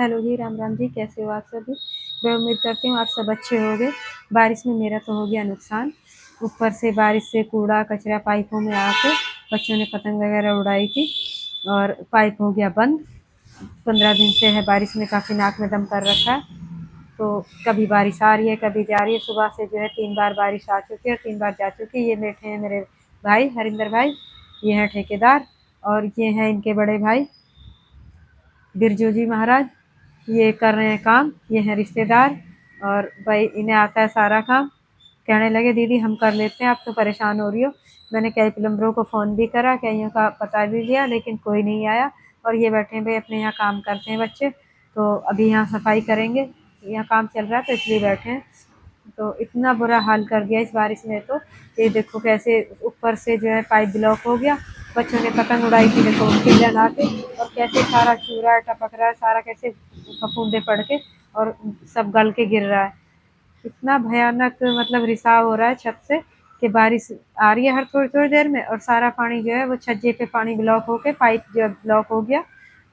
Hello जी, राम राम जी, कैसे हो आप सभी? मैं उम्मीद करती हूँ आप सब अच्छे होंगे। बारिश में मेरा तो हो गया नुकसान। ऊपर से बारिश से कूड़ा कचरा पाइपों में आके बच्चों ने पतंग वगैरह उड़ाई थी और पाइप हो गया बंद। 15 दिन से है बारिश में काफ़ी नाक में दम कर रखा है। तो कभी बारिश आ रही है, कभी जा रही है। सुबह से जो है 3 बार बारिश आ चुकी है और 3 बार जा चुकी है। ये बैठे हैं मेरे भाई हरिंदर भाई, ये हैं ठेकेदार और ये हैं इनके बड़े भाई बिरजू जी महाराज। ये कर रहे हैं काम, ये हैं रिश्तेदार और भाई इन्हें आता है सारा काम। कहने लगे दीदी हम कर लेते हैं, आप तो परेशान हो रही हो। मैंने कई प्लम्बरों को फ़ोन भी करा, कईयों का पता भी लिया, लेकिन कोई नहीं आया। और ये बैठे हैं भाई अपने यहाँ काम करते हैं बच्चे। तो अभी यहाँ सफाई करेंगे, यहाँ काम चल रहा है तो इसलिए बैठे हैं। तो इतना बुरा हाल कर दिया इस बारिश ने तो, ये देखो कैसे ऊपर से जो है पाइप ब्लॉक हो गया। बच्चों ने पतंग उड़ाई थी, देखो उसके जला के, और कैसे सारा चूरा टपक रहा है, सारा कैसे फफूंदे पड़ के और सब गल के गिर रहा है। इतना भयानक मतलब रिसाव हो रहा है छत से कि बारिश आ रही है हर थोड़ी थोड़ी देर में और सारा पानी जो है वो छज्जे पे पानी ब्लॉक होके पाइप जो है ब्लॉक हो गया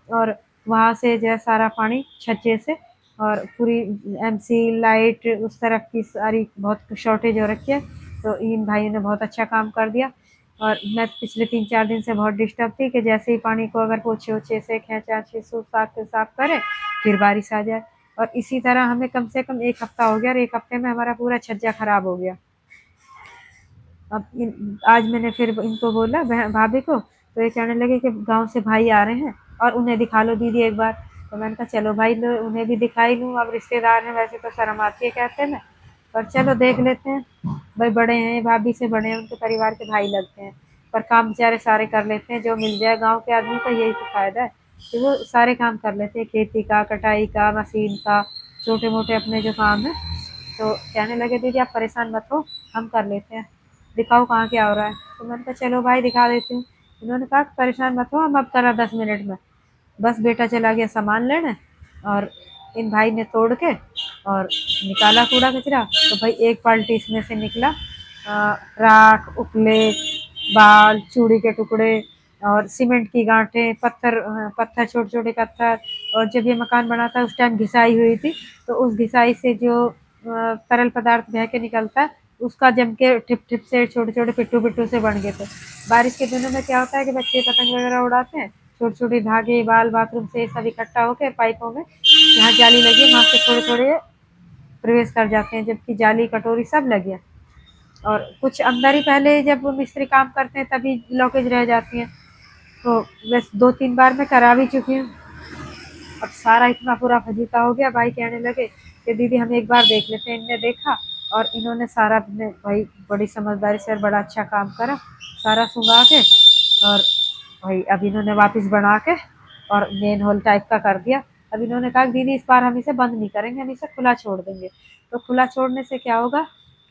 और वहाँ से जो है सारा पानी छज्जे से और पूरी एमसी लाइट उस तरफ की सारी बहुत शॉर्टेज हो रखी है। तो इन भाइयों ने बहुत अच्छा काम कर दिया। और मैं पिछले 3-4 दिन से बहुत डिस्टर्ब थी कि जैसे ही पानी को अगर पोछे ओछे से खेचा छे साफ करे फिर बारिश आ जाए। और इसी तरह हमें कम से कम 1 हफ्ता हो गया और 1 हफ्ते में हमारा पूरा छज्जा खराब हो गया। आज मैंने फिर इनको बोला भाभी को, तो ये कहने लगे कि गांव से भाई आ रहे हैं और उन्हें दिखा लो दीदी एक बार। तो मैंने कहा चलो भाई लो, उन्हें भी दिखाई लूँ, अब रिश्तेदार हैं, वैसे तो शर्म आती है कहते में, पर चलो देख लेते हैं। भाई बड़े हैं, भाभी से बड़े हैं, उनके परिवार के भाई लगते हैं। पर काम बेचारे सारे कर लेते हैं, जो मिल जाए गाँव के आदमी को यही तो फायदा है कि वो सारे काम कर लेते हैं, खेती का, कटाई का, मशीन का, छोटे मोटे अपने जो काम है। तो कहने लगे दीदी आप परेशान मत हो, हम कर लेते हैं, दिखाओ कहाँ क्या हो रहा है। तो मैंने कहा चलो भाई दिखा देती हूँ। उन्होंने कहा परेशान मत हो, हम अब करा 10 मिनट में। बस बेटा चला गया सामान लेने और इन भाई ने तोड़ के और निकाला कूड़ा कचरा। तो भाई एक बाल्टी इसमें से निकला राख, उपले, बाल, चूड़ी के टुकड़े और सीमेंट की गांठें, पत्थर छोटे छोटे पत्थर। और जब ये मकान बना था उस टाइम घिसाई हुई थी, तो उस घिसाई से जो तरल पदार्थ बह के निकलता है उसका जम के टिप टिप से छोटे छोटे पिट्टू पिट्टू से बन गए थे। बारिश के दिनों में क्या होता है कि बच्चे पतंग वगैरह उड़ाते हैं, छोटे छोटे धागे बाल बाथरूम से सब इकट्ठा होकर पाइपों में जहाँ जाली लगी है वहाँ से थोड़े थोड़े प्रवेश कर जाते हैं, जबकि जाली कटोरी सब लगी है। और कुछ अंदर ही पहले जब वो मिस्त्री काम करते हैं तभी लॉकेज रह जाती हैं। तो बस 2-3 बार मैं करा भी चुकी हूँ। अब सारा इतना पूरा फजीता हो गया, भाई कहने लगे कि दीदी हम एक बार देख लेते हैं। इनने देखा और इन्होंने सारा अपने भाई बड़ी समझदारी से और बड़ा अच्छा काम करा, सारा सुंगा के। और भाई अब इन्होंने वापस बना के और मेन होल टाइप का कर दिया। अब इन्होंने कहा दीदी इस बार हम इसे बंद नहीं करेंगे, हम इसे खुला छोड़ देंगे। तो खुला छोड़ने से क्या होगा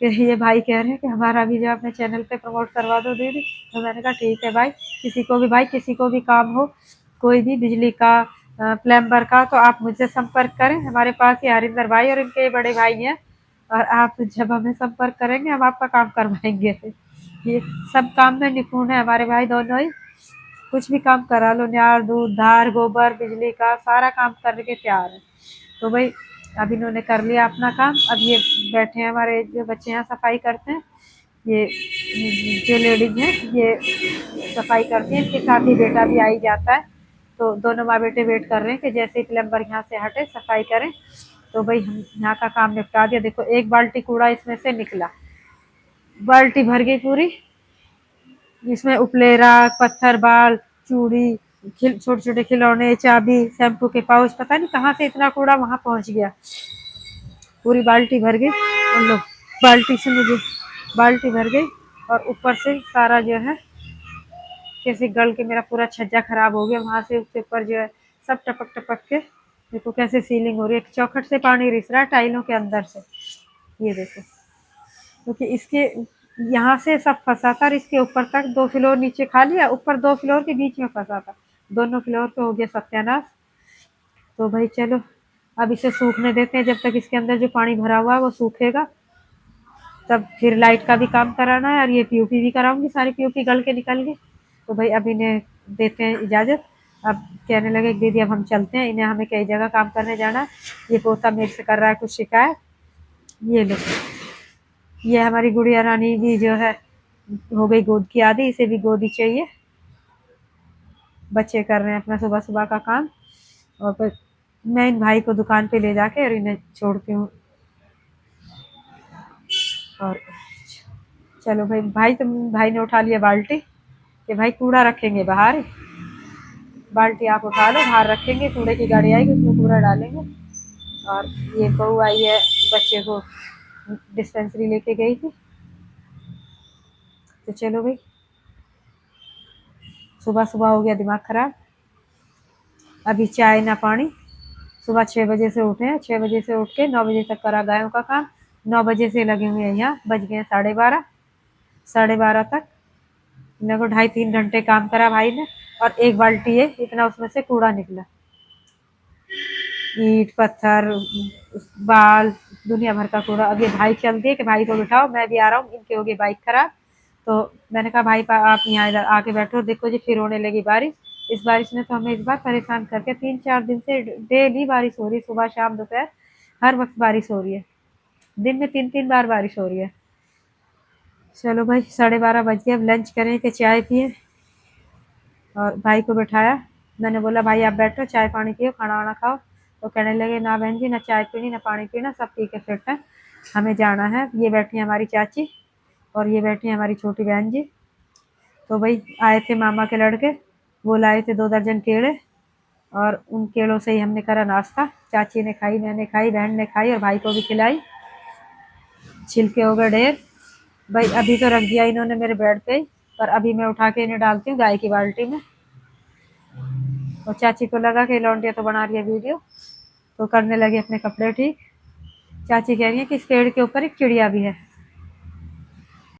कि ये भाई कह रहे हैं कि हमारा भी जो अपने चैनल पे प्रमोट करवा दो दीदी। तो मैंने कहा ठीक है भाई, किसी को भी भाई किसी को भी काम हो, कोई भी बिजली का प्लम्बर का, तो आप मुझसे संपर्क करें। हमारे पास ये हरिंदर भाई और इनके बड़े भाई हैं और आप जब हमें संपर्क करेंगे हम आपका काम करवाएंगे। ये सब काम में निपुण है हमारे भाई दोनों ही, कुछ भी काम करा लो, न्यार दूध धार गोबर बिजली का सारा काम करने के तैयार है। तो भाई अब इन्होंने कर लिया अपना काम। अब ये बैठे हैं, हमारे जो बच्चे यहाँ सफाई करते हैं, ये जो लेडीज हैं ये सफाई करती हैं, इनके साथ ही बेटा भी आ ही जाता है। तो दोनों माँ बेटे वेट कर रहे हैं कि जैसे ही प्लम्बर यहाँ से हटे सफाई करें तो भाई हम यहाँ का काम निपटा दिया। देखो एक बाल्टी कूड़ा इसमें से निकला, बाल्टी भर गई पूरी, जिसमें उपले राख, पत्थर, बाल, चूड़ी, छोटे छोटे खिलौने, चाबी, शैम्पू के पाउच, पता नहीं कहाँ से इतना कूड़ा वहां पहुंच गया। पूरी बाल्टी भर गई और लो बाल्टी से मुझे बाल्टी भर गई और ऊपर से सारा जो है कैसे गल के मेरा पूरा छज्जा खराब हो गया। वहां से उसके ऊपर जो है सब टपक टपक के देखो कैसे सीलिंग हो रही है, चौखट से पानी रिस रहा है टाइलों के अंदर से। ये देखो, क्योंकि इसके यहाँ से सब फंसा था और इसके ऊपर तक 2 फ्लोर नीचे खा लिया, ऊपर 2 फ्लोर के बीच में फंसा था, दोनों फ्लोर पे हो गया सत्यानाश। तो भाई चलो अब इसे सूखने देते हैं, जब तक इसके अंदर जो पानी भरा हुआ है वो सूखेगा तब फिर लाइट का भी काम कराना है और ये पीओपी भी कराऊंगी, सारी पीओपी गल के निकल गई। तो भाई अब इन्हें देते हैं इजाज़त, अब कहने लगे कि दीदी अब हम चलते हैं, इन्हें हमें कई जगह काम करने जाना है। ये पोता मेरे से कर रहा है कुछ शिकायत। ये लो, ये हमारी गुड़िया रानी भी जो है हो गई गोद की आदि, इसे भी गोदी चाहिए। बच्चे कर रहे हैं अपना सुबह सुबह का काम, और फिर मैं इन भाई को दुकान पे ले जाके और इन्हें छोड़ती हूँ। और चलो भाई, भाई ने उठा लिया बाल्टी कि भाई कूड़ा रखेंगे बाहर, बाल्टी आप उठा लो, बाहर रखेंगे, कूड़े की गाड़ी आएगी उसमें कूड़ा डालेंगे। और ये बहू आई है बच्चे को डिस्पेंसरी लेके गई थी। तो चलो भाई, सुबह सुबह हो गया दिमाग खराब। अभी चाय ना पानी। सुबह 6 बजे से उठे हैं, 6 बजे से उठ के 9 बजे तक करा गायों का काम। 9 बजे से लगे हुए हैं, यहाँ बज गए 12:30, 12:30 तक मेरे को 2.5-3 घंटे काम करा भाई ने। और एक बाल्टी है इतना उसमें से कूड़ा निकला, ईंट पत्थर बाल दुनिया भर का कूड़ा। अब ये भाई चल दिए कि भाई को बिठाओ मैं भी आ रहा हूँ, इनकी होगी बाइक खराब। तो मैंने कहा भाई आप यहाँ इधर आके बैठो, देखो जी फिर होने लगी बारिश। इस बारिश ने तो हमें इस बार परेशान करके 3-4 दिन से डेली बारिश हो रही, सुबह शाम दोपहर हर वक्त बारिश हो रही है, दिन में 3-3 बार बारिश हो रही है। चलो भाई 12:30 बज गए, अब लंच करें कि चाय पिए। और भाई को बैठाया, मैंने बोला भाई आप बैठो चाय पानी पियो खाना वाना खाओ। तो कहने लगे ना बहन जी, ना चाय पीनी ना पानी पीना, सब पी के फिट है, हमें जाना है। ये बैठी है हमारी चाची और ये बैठी है हमारी छोटी बहन जी। तो भाई आए थे मामा के लड़के, वो लाए थे 2 दर्जन केले, और उन केलों से ही हमने करा नाश्ता। चाची ने खाई, मैंने खाई, बहन ने खाई और भाई को भी खिलाई। छिलके हो गए ढेर। भाई अभी तो रख दिया इन्होंने मेरे बेड पे ही, पर अभी मैं उठा के इन्हें डालती हूँ गाय की बाल्टी में। और चाची को लगा कि लौंडिया तो बना रही है वीडियो, तो करने लगे अपने कपड़े ठीक। चाची कह रही है कि इस पेड़ के ऊपर एक चिड़िया भी है।